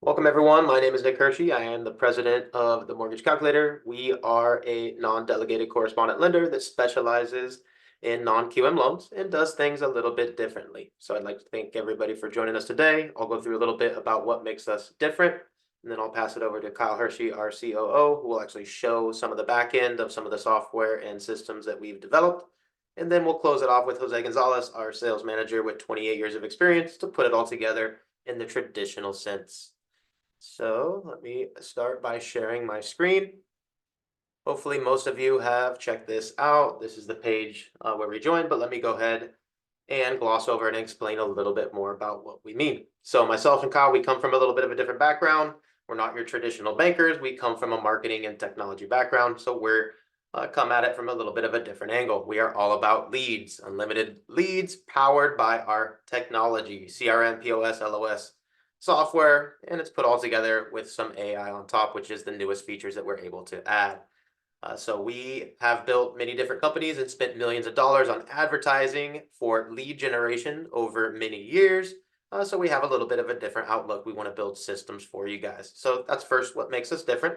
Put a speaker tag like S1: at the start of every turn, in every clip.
S1: Welcome, everyone. My name is Nick Hershey. I am the president of the Mortgage Calculator. We are a non-delegated correspondent lender that specializes in non-QM loans and does things a little bit differently. So I'd like to thank everybody for joining us today. I'll go through a little bit about what makes us different, and then I'll pass it over to Kyle Hershey, our COO, who will actually show some of the back end of some of the software and systems that we've developed. And then we'll close it off with Jose Gonzalez, our sales manager with 28 years of experience, to put it all together in the traditional sense. So let me start by sharing my screen. Hopefully most of you have checked this out. This is the page where we joined, but let me go ahead and gloss over and explain a little bit more about what we mean. So myself and Kyle, we come from a little bit of a different background. We're not your traditional bankers. We come from a marketing and technology background. So we're come at it from a little bit of a different angle. We are all about leads, unlimited leads powered by our technology, CRM, POS, LOS software, and it's put all together with some AI on top, which is the newest features that we're able to add. So we have built many different companies and spent millions of dollars on advertising for lead generation over many years. So we have a little bit of a different outlook. We want to build systems for you guys. So that's first what makes us different.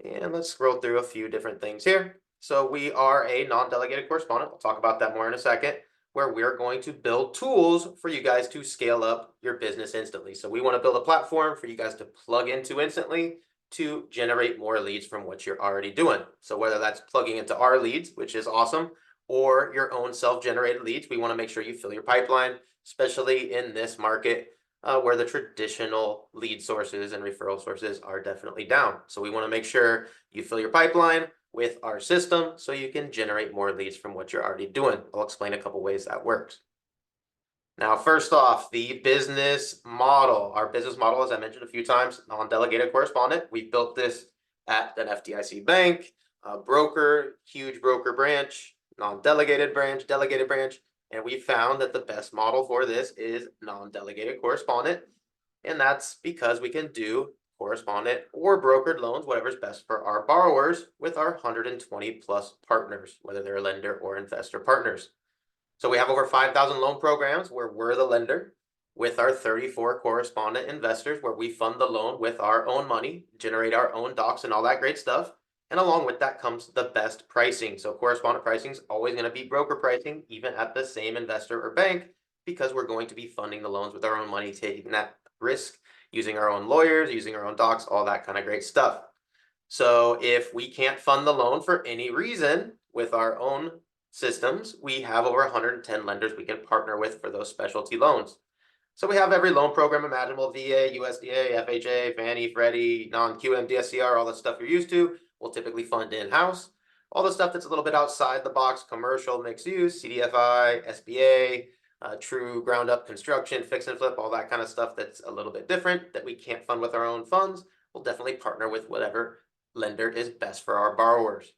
S1: And let's scroll through a few different things here. So we are a non-delegated correspondent. We'll talk about that more in a second, where we're going to build tools for you guys to scale up your business instantly. So we want to build a platform for you guys to plug into instantly to generate more leads from what you're already doing. So whether that's plugging into our leads, which is awesome, or your own self-generated leads, we want to make sure you fill your pipeline, especially in this market where the traditional lead sources and referral sources are definitely down. So we want to make sure you fill your pipeline with our system so you can generate more leads from what you're already doing. I'll explain a couple ways that works. Now, first off, the business model. Our business model, as I mentioned a few times, non-delegated correspondent. We built this at an FDIC bank, a broker, huge broker branch, non-delegated branch, delegated branch, and we found that the best model for this is non-delegated correspondent, and that's because we can do correspondent or brokered loans, whatever's best for our borrowers, with our 120 plus partners, whether they're lender or investor partners. So we have over 5,000 loan programs where we're the lender, with our 34 correspondent investors where we fund the loan with our own money, generate our own docs and all that great stuff. And along with that comes the best pricing. So correspondent pricing is always going to be broker pricing, even at the same investor or bank, because we're going to be funding the loans with our own money, taking that risk, using our own lawyers, using our own docs, all that kind of great stuff. So if we can't fund the loan for any reason with our own systems, we have over 110 lenders we can partner with for those specialty loans. So we have every loan program imaginable: VA, USDA, FHA, Fannie, Freddie, non-QM, DSCR, all the stuff you're used to. We'll typically fund in-house. All the stuff that's a little bit outside the box: commercial, mixed use, CDFI, SBA, true ground up construction, fix and flip, all that kind of stuff that's a little bit different that we can't fund with our own funds. We'll definitely partner with whatever lender is best for our borrowers.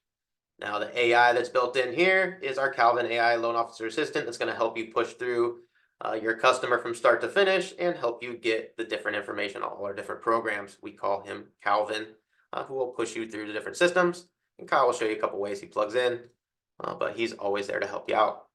S1: Now, the AI that's built in here is our Calvin AI loan officer assistant that's going to help you push through your customer from start to finish and help you get the different information on all our different programs. We call him Calvin, who will push you through the different systems. And Kyle will show you a couple ways he plugs in, but he's always there to help you out.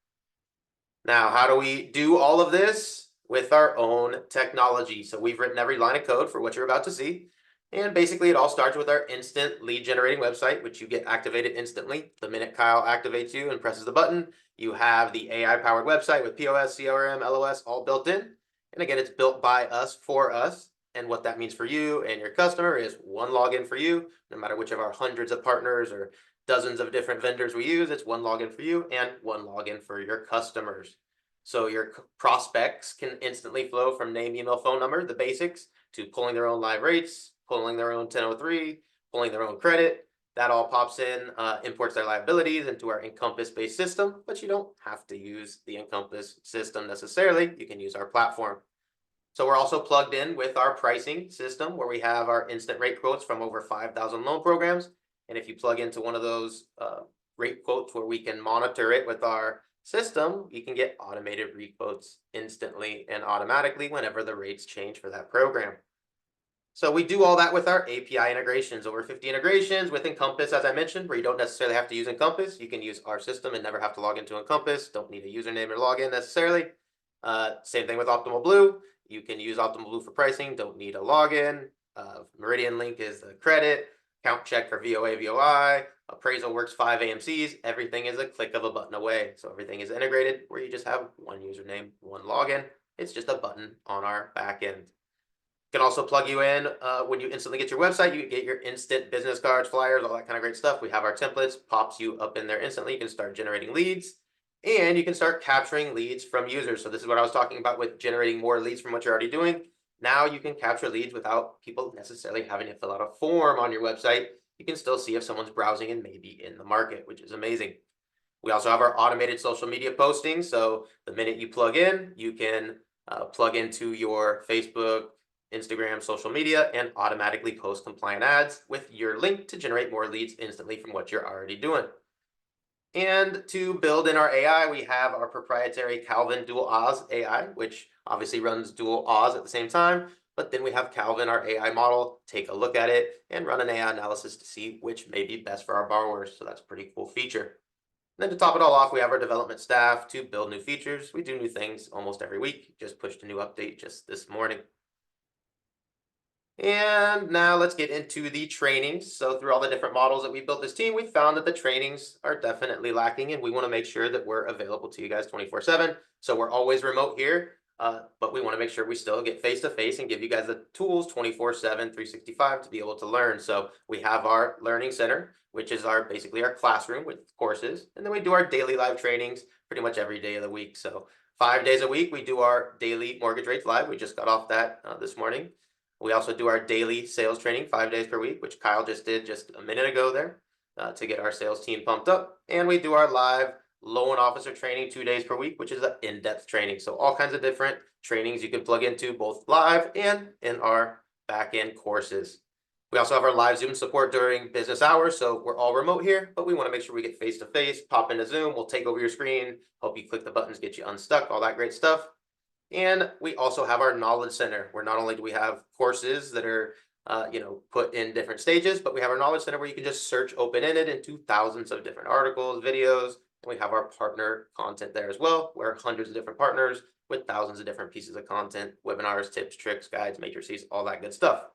S1: Now, how do we do all of this? With our own technology. So we've written every line of code for what you're about to see. And basically, it all starts with our instant lead generating website, which you get activated instantly. The minute Kyle activates you and presses the button, you have the AI-powered website with POS, CRM, LOS all built in. And again, it's built by us for us. And what that means for you and your customer is one login for you, no matter which of our hundreds of partners or dozens of different vendors we use. It's one login for you and one login for your customers. So your prospects can instantly flow from name, email, phone number, the basics, to pulling their own live rates, pulling their own 1003, pulling their own credit. That all pops in, imports their liabilities into our Encompass-based system, but you don't have to use the Encompass system necessarily. You can use our platform. So we're also plugged in with our pricing system where we have our instant rate quotes from over 5,000 loan programs. And if you plug into one of those rate quotes where we can monitor it with our system, you can get automated requotes instantly and automatically whenever the rates change for that program. So we do all that with our API integrations, over 50 integrations with Encompass, as I mentioned, where you don't necessarily have to use Encompass. You can use our system and never have to log into Encompass. Don't need a username or login necessarily. Same thing with Optimal Blue. You can use Optimal Blue for pricing, don't need a login. Meridian Link is the credit, count check for VOA, VOI, appraisal works 5 AMCs. Everything is a click of a button away. So everything is integrated where you just have one username, one login. It's just a button on our back end. Can also plug you in when you instantly get your website. You get your instant business cards, flyers, all that kind of great stuff. We have our templates, pops you up in there instantly. You can start generating leads, and you can start capturing leads from users. So this is what I was talking about with generating more leads from what you're already doing. Now you can capture leads without people necessarily having to fill out a form on your website. You can still see if someone's browsing and maybe in the market, which is amazing. We also have our automated social media posting. So the minute you plug in, you can plug into your Facebook, Instagram, social media, and automatically post compliant ads with your link to generate more leads instantly from what you're already doing. And to build in our AI, we have our proprietary Calvin Dual Oz AI, which obviously runs Dual Oz at the same time. But then we have Calvin, our AI model, take a look at it and run an AI analysis to see which may be best for our borrowers. So that's a pretty cool feature. And then to top it all off, we have our development staff to build new features. We do new things almost every week. Just pushed a new update just this morning. And now let's get into the trainings. So through all the different models that we built this team, we found that the trainings are definitely lacking, and we want to make sure that we're available to you guys 24/7. So we're always remote here, but we want to make sure we still get face-to-face and give you guys the tools 24/7, 365 to be able to learn. So we have our learning center, which is basically our classroom with courses. And then we do our daily live trainings pretty much every day of the week. So 5 days a week, we do our daily mortgage rates live. We just got off that this morning. We also do our daily sales training 5 days per week, which Kyle just did just a minute ago there to get our sales team pumped up. And we do our live loan officer training 2 days per week, which is an in-depth training. So all kinds of different trainings you can plug into both live and in our back-end courses. We also have our live Zoom support during business hours. So we're all remote here, but we want to make sure we get face-to-face, pop into Zoom. We'll take over your screen, help you click the buttons, get you unstuck, all that great stuff. And we also have our knowledge center, where not only do we have courses that are put in different stages, but we have our knowledge center where you can just search open-ended into thousands of different articles, videos. And we have our partner content there as well, where hundreds of different partners with thousands of different pieces of content, webinars, tips, tricks, guides, matrices, all that good stuff.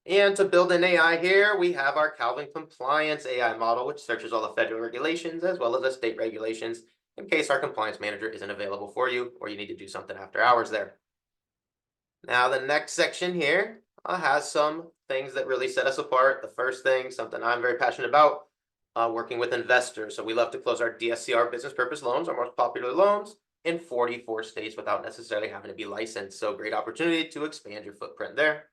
S1: And to build an AI here, we have our Calvin Compliance AI model, which searches all the federal regulations as well as the state regulations in case our compliance manager isn't available for you or you need to do something after hours there. Now, the next section here has some things that really set us apart. The first thing, something I'm very passionate about, working with investors. So we love to close our DSCR business purpose loans, our most popular loans, in 44 states without necessarily having to be licensed. So great opportunity to expand your footprint there.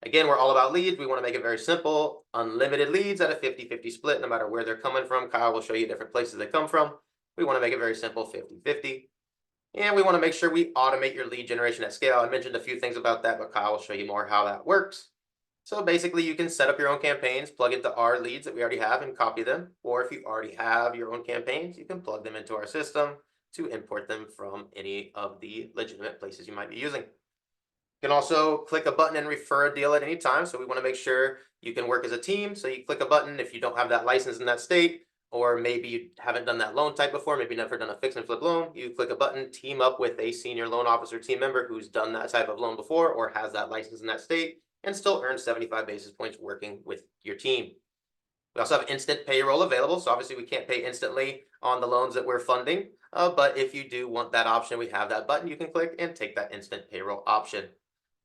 S1: Again, we're all about leads. We want to make it very simple, unlimited leads at a 50-50 split, no matter where they're coming from. Kyle will show you different places they come from. We want to make it very simple, 50-50. And we want to make sure we automate your lead generation at scale. I mentioned a few things about that, but Kyle will show you more how that works. So basically, you can set up your own campaigns, plug into our leads that we already have and copy them. Or if you already have your own campaigns, you can plug them into our system to import them from any of the legitimate places you might be using. You can also click a button and refer a deal at any time. So we want to make sure you can work as a team. So you click a button if you don't have that license in that state, or maybe you haven't done that loan type before, maybe never done a fix and flip loan. You click a button, team up with a senior loan officer team member who's done that type of loan before or has that license in that state and still earn 75 basis points working with your team. We also have instant payroll available. So obviously we can't pay instantly on the loans that we're funding. But if you do want that option, we have that button you can click and take that instant payroll option.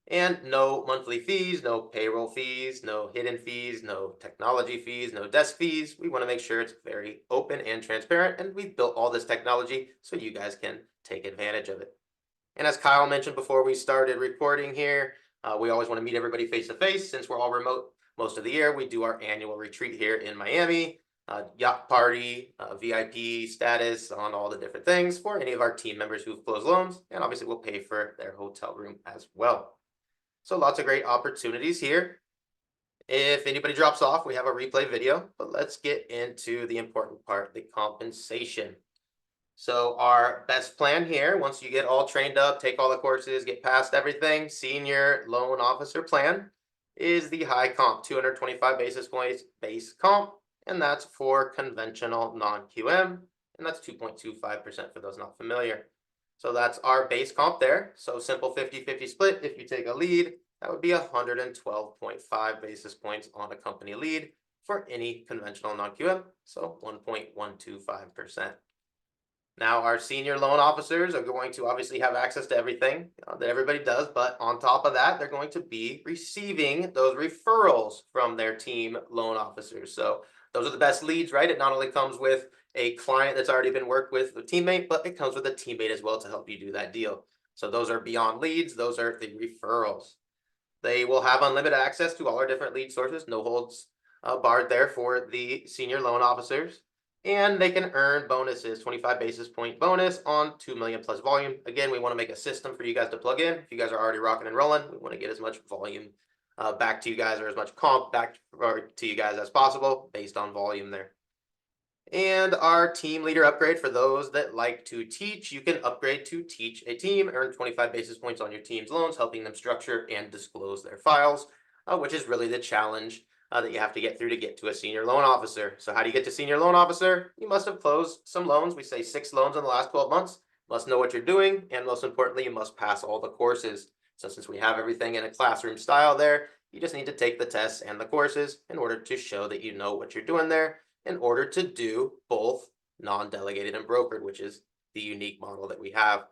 S1: And no monthly fees, no payroll fees, no hidden fees, no technology fees, no desk fees. We want to make sure it's very open and transparent, and we've built all this technology so you guys can take advantage of it. And as Kyle mentioned before we started recording here, we always want to meet everybody face to face. Since we're all remote most of the year, we do our annual retreat here in Miami, yacht party, VIP status on all the different things for any of our team members who've closed loans, and obviously we'll pay for their hotel room as well. So lots of great opportunities here. If anybody drops off, we have a replay video, but let's get into the important part, the compensation. So our best plan here, once you get all trained up, take all the courses, get past everything, senior loan officer plan is the high comp, 225 basis points base comp, and that's for conventional non-QM, and that's 2.25% for those not familiar. So that's our base comp there. So simple 50-50 split. If you take a lead, that would be 112.5 basis points on a company lead for any conventional non-QM. So 1.125%. Now, our senior loan officers are going to obviously have access to everything that everybody does, but on top of that, they're going to be receiving those referrals from their team loan officers. So those are the best leads, right? It not only comes with a client that's already been worked with a teammate, but it comes with a teammate as well to help you do that deal. So those are beyond leads, those are the referrals. They will have unlimited access to all our different lead sources, no holds barred there for the senior loan officers. And they can earn bonuses, 25 basis point bonus on 2 million plus volume. Again, we want to make a system for you guys to plug in. If you guys are already rocking and rolling, we want to get as much volume back to you guys, or as much comp back to you guys as possible based on volume there. And our team leader upgrade for those that like to teach, you can upgrade to teach a team, earn 25 basis points on your team's loans, helping them structure and disclose their files, which is really the challenge that you have to get through to get to a senior loan officer. So how do you get to senior loan officer? You must have closed some loans. We say 6 loans in the last 12 months, must know what you're doing, and most importantly, you must pass all the courses. So since we have everything in a classroom style there, you just need to take the tests and the courses in order to show that you know what you're doing there, in order to do both non-delegated and brokered, which is the unique model that we have.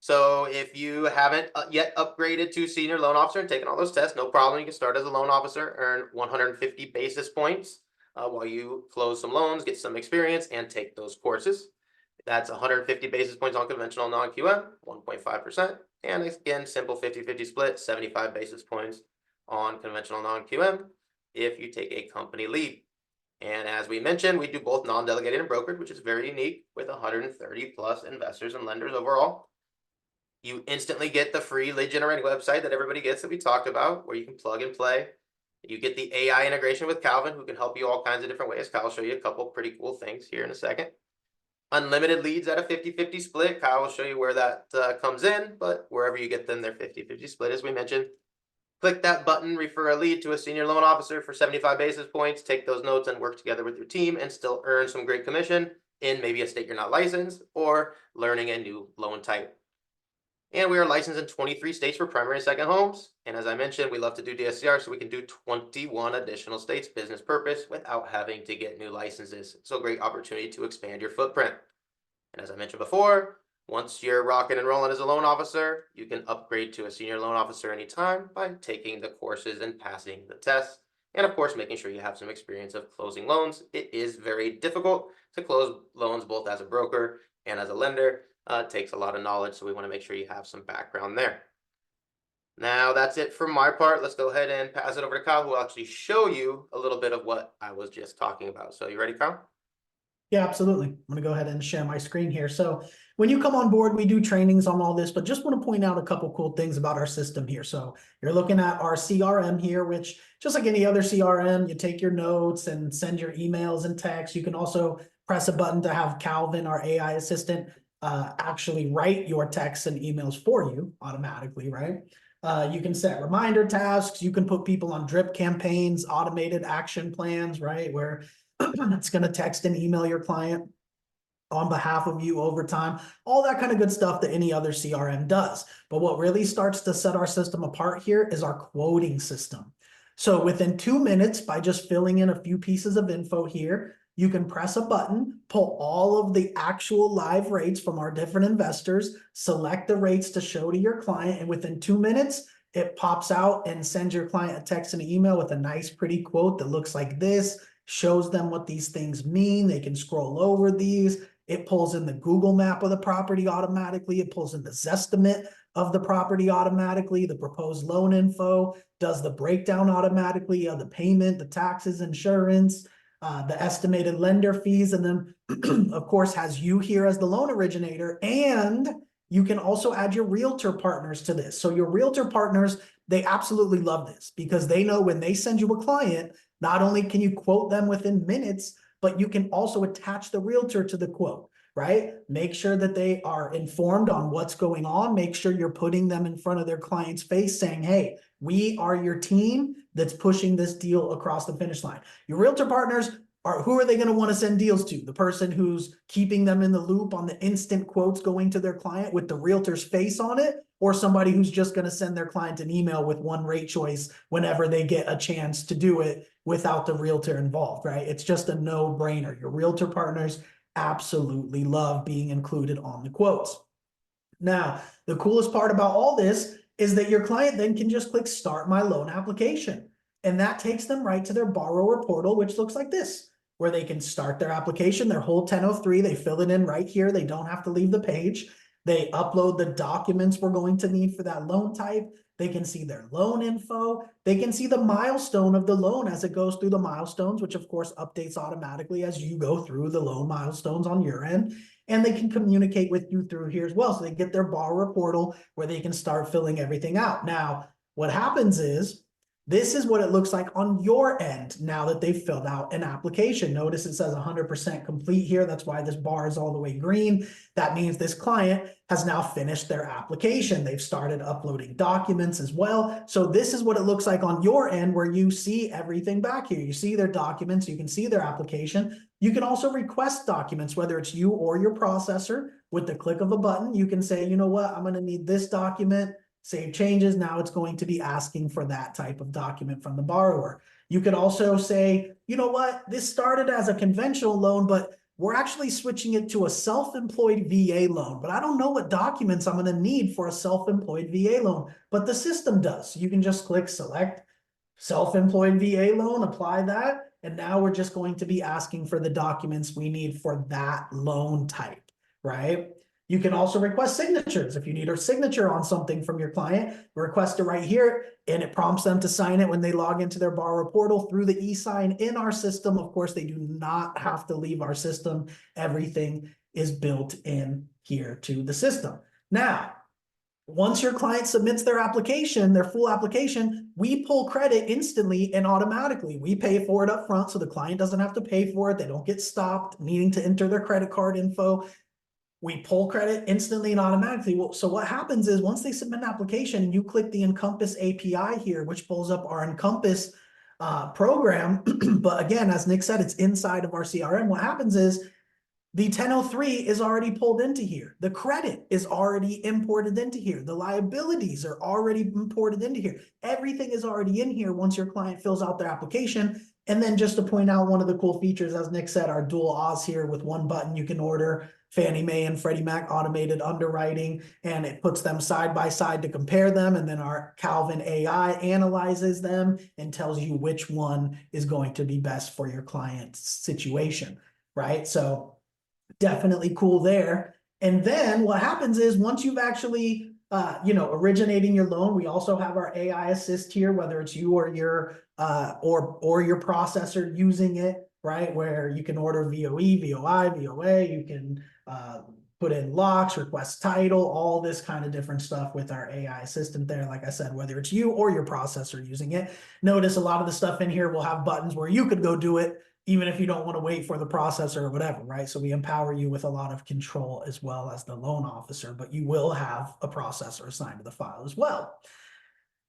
S1: So if you haven't yet upgraded to senior loan officer and taken all those tests, no problem. You can start as a loan officer, earn 150 basis points while you close some loans, get some experience, and take those courses. That's 150 basis points on conventional non-QM, 1.5%. And again, simple 50-50 split, 75 basis points on conventional non-QM if you take a company lead. And as we mentioned, we do both non-delegated and brokered, which is very unique with 130 plus investors and lenders overall. You instantly get the free lead generating website that everybody gets that we talked about, where you can plug and play. You get the AI integration with Calvin, who can help you all kinds of different ways. Kyle will show you a couple pretty cool things here in a second. Unlimited leads at a 50-50 split. Kyle will show you where that comes in, but wherever you get them, they're 50-50 split, as we mentioned. Click that button, refer a lead to a senior loan officer for 75 basis points, take those notes and work together with your team and still earn some great commission in maybe a state you're not licensed or learning a new loan type. And we are licensed in 23 states for primary and second homes. And as I mentioned, we love to do DSCR, so we can do 21 additional states business purpose without having to get new licenses. So a great opportunity to expand your footprint. And as I mentioned before, once you're rocking and rolling as a loan officer, you can upgrade to a senior loan officer anytime by taking the courses and passing the tests. And of course, making sure you have some experience of closing loans. It is very difficult to close loans both as a broker and as a lender. It takes a lot of knowledge, so we want to make sure you have some background there. Now, that's it for my part. Let's go ahead and pass it over to Kyle, who will actually show you a little bit of what I was just talking about. So you ready, Kyle?
S2: Yeah, absolutely. I'm going to go ahead and share my screen here. So when you come on board, we do trainings on all this, but just want to point out a couple cool things about our system here. So you're looking at our CRM here, which just like any other CRM, you take your notes and send your emails and texts. You can also press a button to have Calvin, our AI assistant, actually write your texts and emails for you automatically, right? You can set reminder tasks. You can put people on drip campaigns, automated action plans, right? Where it's going to text and email your client on behalf of you over time, all that kind of good stuff that any other CRM does. But what really starts to set our system apart here is our quoting system. So within 2 minutes, by just filling in a few pieces of info here, you can press a button, pull all of the actual live rates from our different investors, select the rates to show to your client, and within 2 minutes, it pops out and sends your client a text and an email with a nice, pretty quote that looks like this, shows them what these things mean. They can scroll over these. It pulls in the Google map of the property automatically. It pulls in the Zestimate of the property automatically, the proposed loan info, does the breakdown automatically of the payment, the taxes, insurance, the estimated lender fees, and then of course has you here as the loan originator. And you can also add your realtor partners to this. So your realtor partners, they absolutely love this because they know when they send you a client, not only can you quote them within minutes, but you can also attach the realtor to the quote, right? Make sure that they are informed on what's going on. Make sure you're putting them in front of their client's face saying, hey, we are your team that's pushing this deal across the finish line. Your realtor partners, Who are they going to want to send deals to? The person who's keeping them in the loop on the instant quotes going to their client with the realtor's face on it, or somebody who's just going to send their client an email with one rate choice whenever they get a chance to do it without the realtor involved, right? It's just a no-brainer. Your realtor partners absolutely love being included on the quotes. Now, the coolest part about all this is that your client then can just click Start My Loan Application. And that takes them right to their borrower portal, which looks like this, where they can start their application, their whole 1003. They fill it in right here. They don't have to leave the page. They upload the documents we're going to need for that loan type. They can see their loan info. They can see the milestone of the loan as it goes through the milestones, which of course updates automatically as you go through the loan milestones on your end. And they can communicate with you through here as well. So they get their borrower portal where they can start filling everything out. Now, what happens is, this is what it looks like on your end now that they've filled out an application. Notice it says 100% complete here. That's why this bar is all the way green. That means this client has now finished their application. They've started uploading documents as well. So this is what it looks like on your end, where you see everything back here. You see their documents, you can see their application. You can also request documents, whether it's you or your processor. With the click of a button, you can say, you know what, I'm going to need this document. Save changes. Now it's going to be asking for that type of document from the borrower. You could also say, you know what, this started as a conventional loan, but we're actually switching it to a self-employed VA loan. But I don't know what documents I'm going to need for a self-employed VA loan, but the system does. You can just click select self-employed VA loan, apply that. And now we're just going to be asking for the documents we need for that loan type, right? You can also request signatures. If you need a signature on something from your client, request it right here, and it prompts them to sign it when they log into their borrower portal through the e-sign in our system. Of course, they do not have to leave our system. Everything is built in here to the system. Now, once your client submits their application, their full application, we pull credit instantly and automatically. We pay for it up front, so the client doesn't have to pay for it. They don't get stopped needing to enter their credit card info. We pull credit instantly and automatically. So what happens is, once they submit an application, you click the Encompass API here, which pulls up our Encompass program. But again, as Nick said, it's inside of our CRM. What happens is the 1003 is already pulled into here. The credit is already imported into here. The liabilities are already imported into here. Everything is already in here once your client fills out their application. And then just to point out one of the cool features, as Nick said, our dual Oz here. With one button, you can order Fannie Mae and Freddie Mac automated underwriting, and it puts them side by side to compare them. And then our Calvin AI analyzes them and tells you which one is going to be best for your client's situation, right? So definitely cool there. And then what happens is, once you've actually originating your loan, we also have our AI assist here, whether it's you or your processor using it, right? Where you can order VOE, VOI, VOA, you can put in locks, request title, all this kind of different stuff with our AI assistant there. Like I said, whether it's you or your processor using it. Notice a lot of the stuff in here will have buttons where you could go do it, even if you don't want to wait for the processor or whatever, right? So we empower you with a lot of control as well as the loan officer, but you will have a processor assigned to the file as well.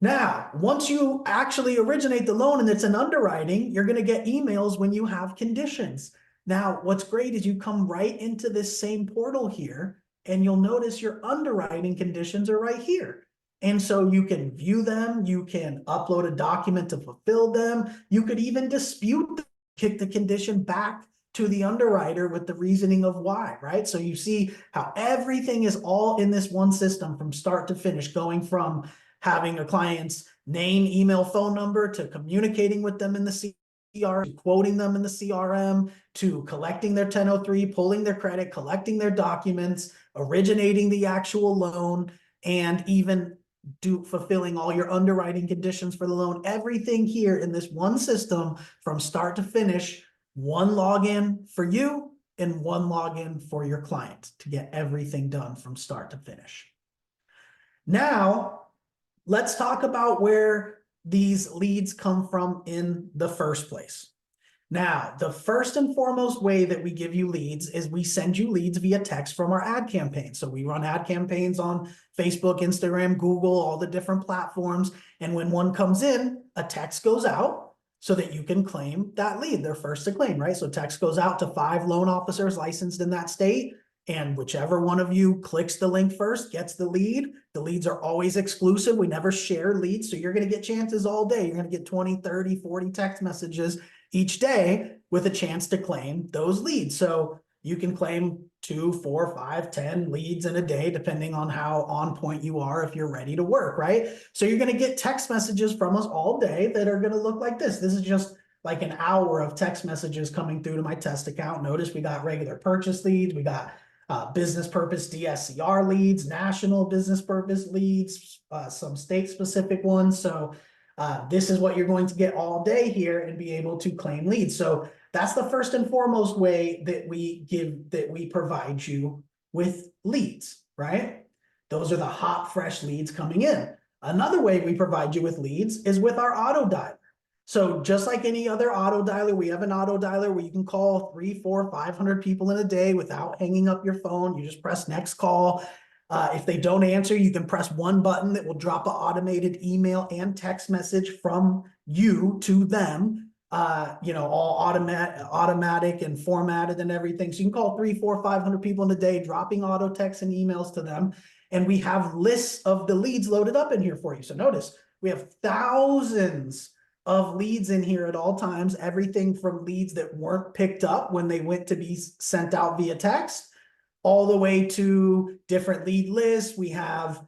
S2: Now, once you actually originate the loan and it's an underwriting, you're going to get emails when you have conditions. Now, what's great is you come right into this same portal here, and you'll notice your underwriting conditions are right here. And so you can view them, you can upload a document to fulfill them, you could even dispute them, kick the condition back to the underwriter with the reasoning of why, right? So you see how everything is all in this one system from start to finish, going from having a client's name, email, phone number, to communicating with them in the CRM, quoting them in the CRM, to collecting their 1003, pulling their credit, collecting their documents, originating the actual loan, and even fulfilling all your underwriting conditions for the loan. Everything here in this one system from start to finish, one login for you and one login for your client to get everything done from start to finish. Now, let's talk about where these leads come from in the first place. Now, the first and foremost way that we give you leads is we send you leads via text from our ad campaign. So we run ad campaigns on Facebook, Instagram, Google, all the different platforms. And when one comes in, a text goes out. so that you can claim that lead. They're first to claim, right? So text goes out to 5 loan officers licensed in that state, and whichever one of you clicks the link first gets the lead. The leads are always exclusive. We never share leads. So you're going to get chances all day. You're going to get 20, 30, 40 text messages each day with a chance to claim those leads. So you can claim 2, 4, 5, 10 leads in a day, depending on how on point you are, if you're ready to work, right? So you're going to get text messages from us all day that are going to look like this. This is just like an hour of text messages coming through to my test account. Notice we got regular purchase leads. We got business purpose DSCR leads, national business purpose leads, some state specific ones. So this is what you're going to get all day here and be able to claim leads. So that's the first and foremost way that we provide you with leads, right? Those are the hot, fresh leads coming in. Another way we provide you with leads is with our auto dialer. So just like any other auto dialer, we have an auto dialer where you can call 300, 400, 500 people in a day without hanging up your phone. You just press next call. If they don't answer, you can press one button that will drop an automated email and text message from you to them. All automatic and formatted and everything. So you can call 300, 400, 500 people in a day, dropping auto texts and emails to them. And we have lists of the leads loaded up in here for you. So notice we have thousands of leads in here at all times, everything from leads that weren't picked up when they went to be sent out via text, all the way to different lead lists. We have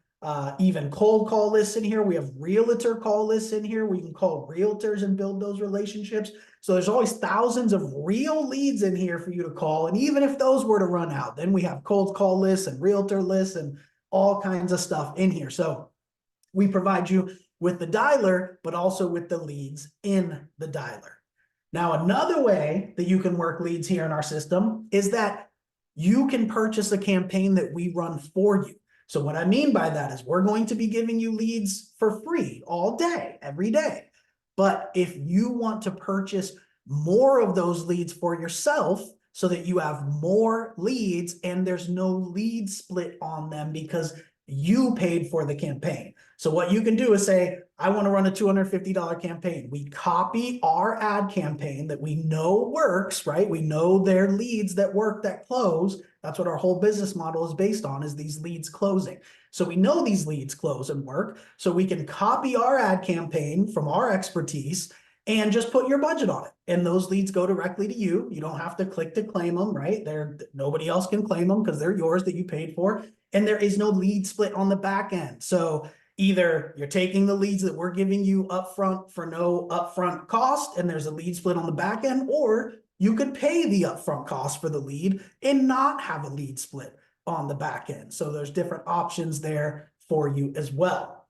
S2: even cold call lists in here. We have realtor call lists in here. We can call realtors and build those relationships. So there's always thousands of real leads in here for you to call. And even if those were to run out, then we have cold call lists and realtor lists and all kinds of stuff in here. So we provide you with the dialer, but also with the leads in the dialer. Now, another way that you can work leads here in our system is that you can purchase a campaign that we run for you. So what I mean by that is we're going to be giving you leads for free all day, every day. But if you want to purchase more of those leads for yourself so that you have more leads and there's no lead split on them because you paid for the campaign. So what you can do is say, I want to run a $250 campaign. We copy our ad campaign that we know works, right? We know their leads that work, that close. That's what our whole business model is based on, is these leads closing. So we know these leads close and work. So we can copy our ad campaign from our expertise and just put your budget on it. And those leads go directly to you. You don't have to click to claim them, right? Nobody else can claim them because they're yours that you paid for. And there is no lead split on the back end. So either you're taking the leads that we're giving you upfront for no upfront cost, and there's a lead split on the back end, or you could pay the upfront cost for the lead and not have a lead split on the back end. So there's different options there for you as well.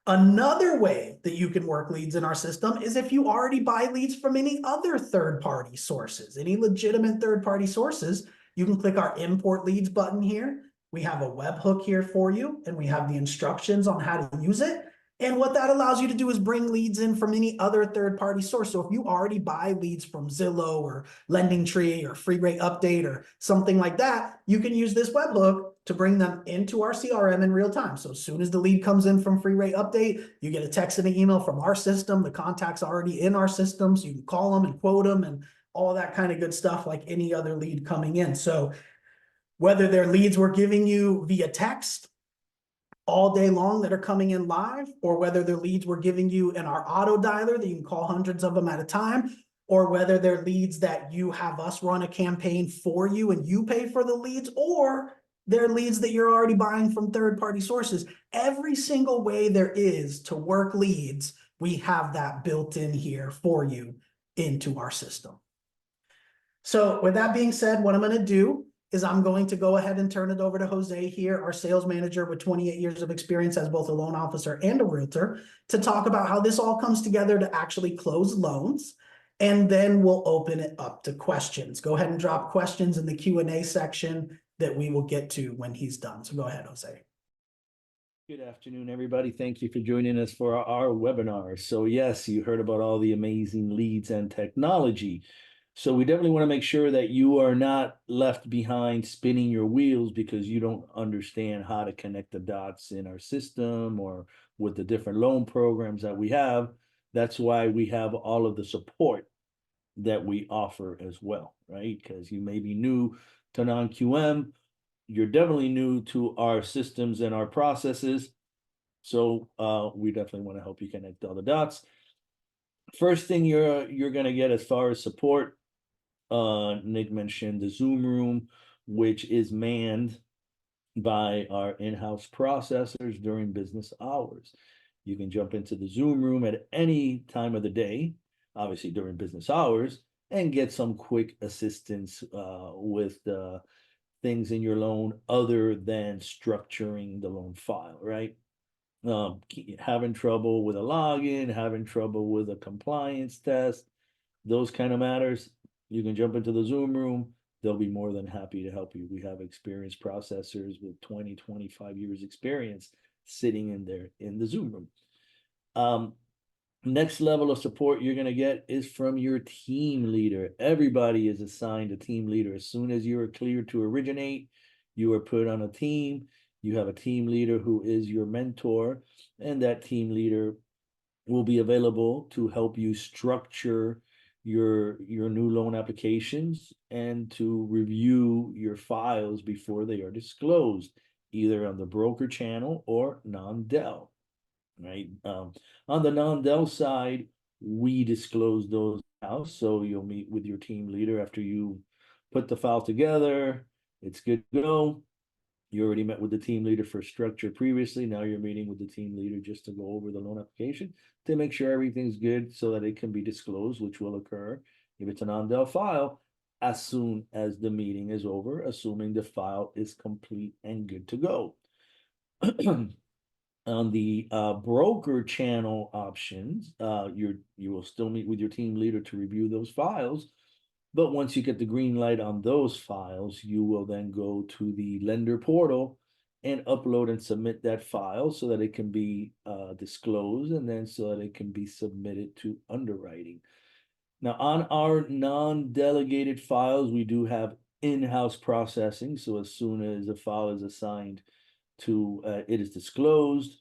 S2: Another way that you can work leads in our system is if you already buy leads from any other third-party sources, any legitimate third-party sources, you can click our import leads button here. We have a webhook here for you, and we have the instructions on how to use it. And what that allows you to do is bring leads in from any other third-party source. So if you already buy leads from Zillow or LendingTree or Free Rate Update or something like that, you can use this webhook to bring them into our CRM in real time. So as soon as the lead comes in from Free Rate Update, you get a text and an email from our system. The contact's already in our system, so you can call them and quote them and all that kind of good stuff like any other lead coming in. So whether they're leads we're giving you via text all day long that are coming in live, or whether they're leads we're giving you in our auto dialer that you can call hundreds of them at a time, or whether they're leads that you have us run a campaign for you and you pay for the leads, or they're leads that you're already buying from third-party sources. Every single way there is to work leads, we have that built in here for you into our system. So with that being said, what I'm going to do is I'm going to go ahead and turn it over to Jose here, our sales manager with 28 years of experience as both a loan officer and a realtor, to talk about how this all comes together to actually close loans. And then we'll open it up to questions. Go ahead and drop questions in the Q&A section that we will get to when he's done. So go ahead, Jose.
S3: Good afternoon, everybody. Thank you for joining us for our webinar. So yes, you heard about all the amazing leads and technology. So we definitely want to make sure that you are not left behind spinning your wheels because you don't understand how to connect the dots in our system or with the different loan programs that we have. That's why we have all of the support that we offer as well, right? Because you may be new to non-QM, you're definitely new to our systems and our processes. So we definitely want to help you connect all the dots. First thing you're gonna get as far as support, Nick mentioned the Zoom room, which is manned by our in-house processors during business hours. You can jump into the Zoom room at any time of the day, obviously during business hours, and get some quick assistance with things in your loan other than structuring the loan file, right? Having trouble with a login, having trouble with a compliance test, those kind of matters, you can jump into the Zoom room. They'll be more than happy to help you. We have experienced processors with 20, 25 years experience sitting in there in the Zoom room. Next level of support you're going to get is from your team leader. Everybody is assigned a team leader. As soon as you are cleared to originate, you are put on a team. You have a team leader who is your mentor, and that team leader will be available to help you structure your new loan applications and to review your files before they are disclosed, either on the broker channel or non-del, right? On the non-del side, we disclose those files, so you'll meet with your team leader after you put the file together. It's good to go. You already met with the team leader for structure previously. Now you're meeting with the team leader just to go over the loan application to make sure everything's good so that it can be disclosed, which will occur if it's a non-del file as soon as the meeting is over, assuming the file is complete and good to go. On the broker channel options, you will still meet with your team leader to review those files. But once you get the green light on those files, you will then go to the lender portal and upload and submit that file so that it can be disclosed, and then so that it can be submitted to underwriting. Now, on our non-delegated files, we do have in-house processing. So as soon as a file is assigned to, it is disclosed,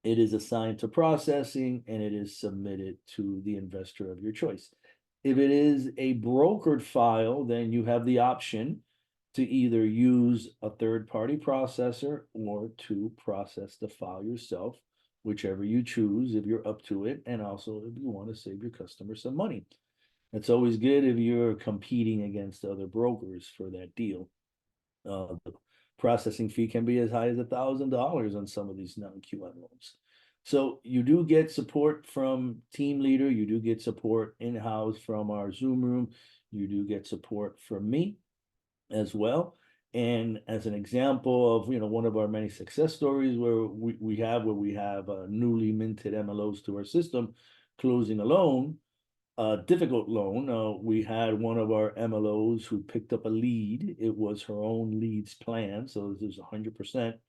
S3: it is assigned to processing, and it is submitted to the investor of your choice. If it is a brokered file, then you have the option to either use a third-party processor or to process the file yourself, whichever you choose if you're up to it, and also if you want to save your customer some money. It's always good if you're competing against other brokers for that deal. The processing fee can be as high as $1,000 on some of these non-QM loans. So you do get support from team leader, you do get support in-house from our Zoom room, you do get support from me as well. And as an example of, one of our many success stories where we have newly minted MLOs to our system, closing a loan, a difficult loan. We had one of our MLOs who picked up a lead. It was her own leads plan, so this is 100%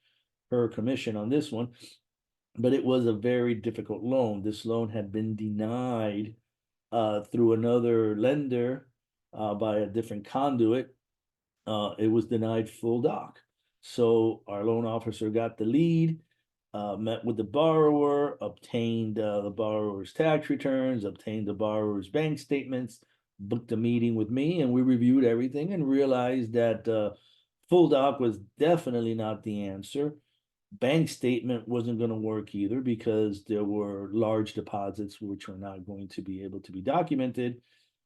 S3: her commission on this one. But it was a very difficult loan. This loan had been denied through another lender by a different conduit. It was denied full doc. So our loan officer got the lead, met with the borrower, obtained the borrower's tax returns, obtained the borrower's bank statements, booked a meeting with me, and we reviewed everything and realized that full doc was definitely not the answer. Bank statement wasn't going to work either because there were large deposits which were not going to be able to be documented.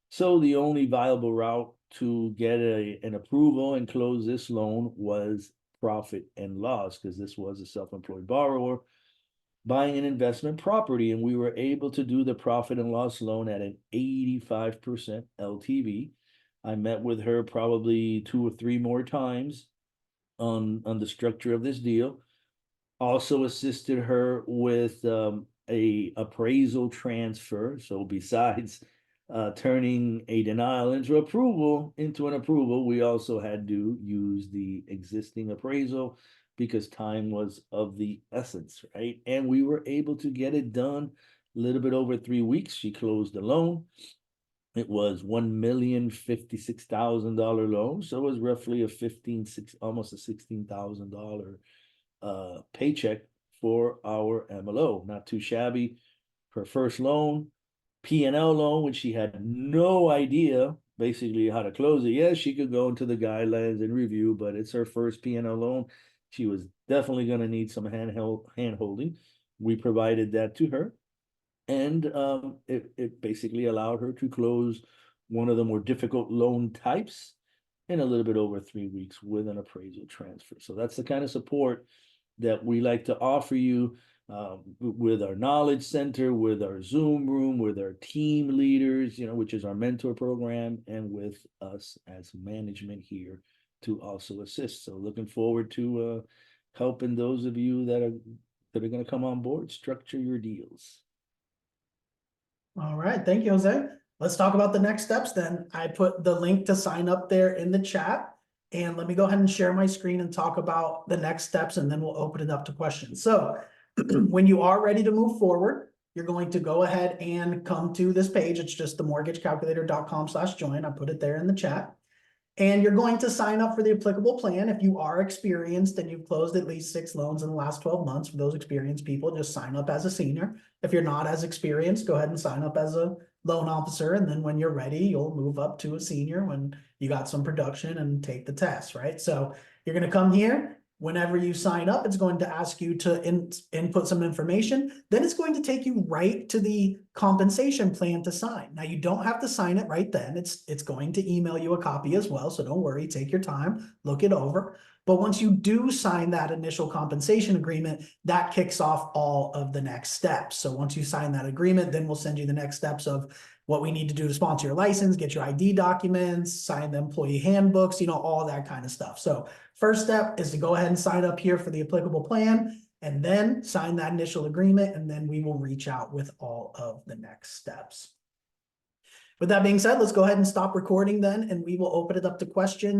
S3: So the only viable route to get an approval and close this loan was profit and loss, because this was a self-employed borrower buying an investment property, and we were able to do the profit and loss loan at an 85% LTV. I met with her probably 2 or 3 more times on the structure of this deal. Also assisted her with a appraisal transfer. So besides turning a denial into an approval, we also had to use the existing appraisal because time was of the essence, right? And we were able to get it done a little bit over 3 weeks. She closed the loan. It was $1,056,000 loan, so it was roughly almost a $16,000 paycheck for our MLO. Not too shabby. her first loan, P&L loan, which she had no idea basically how to close it. Yes, she could go into the guidelines and review, but it's her first P&L loan. She was definitely going to need some hand holding. We provided that to her, and it basically allowed her to close one of the more difficult loan types in a little bit over 3 weeks with an appraisal transfer. So that's the kind of support that we like to offer you with our knowledge center, with our Zoom room, with our team leaders, which is our mentor program, and with us as management here to also assist. So looking forward to helping those of you that are going to come on board structure your deals.
S2: All right, thank you, Jose. Let's talk about the next steps then. I put the link to sign up there in the chat. And let me go ahead and share my screen and talk about the next steps, and then we'll open it up to questions. So when you are ready to move forward, you're going to go ahead and come to this page. It's just themortgagecalculator.com/join. I put it there in the chat. And you're going to sign up for the applicable plan. If you are experienced and you've closed at least 6 loans in the last 12 months, for those experienced people, just sign up as a senior. If you're not as experienced, go ahead and sign up as a loan officer. And then when you're ready, you'll move up to a senior when you got some production and take the test, right? So you're going to come here. Whenever you sign up, it's going to ask you to input some information. Then it's going to take you right to the compensation plan to sign. Now, you don't have to sign it right then. It's going to email you a copy as well. So don't worry, take your time, look it over. But once you do sign that initial compensation agreement, that kicks off all of the next steps. So once you sign that agreement, then we'll send you the next steps of what we need to do to sponsor your license, get your ID documents, sign the employee handbooks, all that kind of stuff. So first step is to go ahead and sign up here for the applicable plan, and then sign that initial agreement, and then we will reach out with all of the next steps. With that being said, let's go ahead and stop recording then, and we will open it up to questions.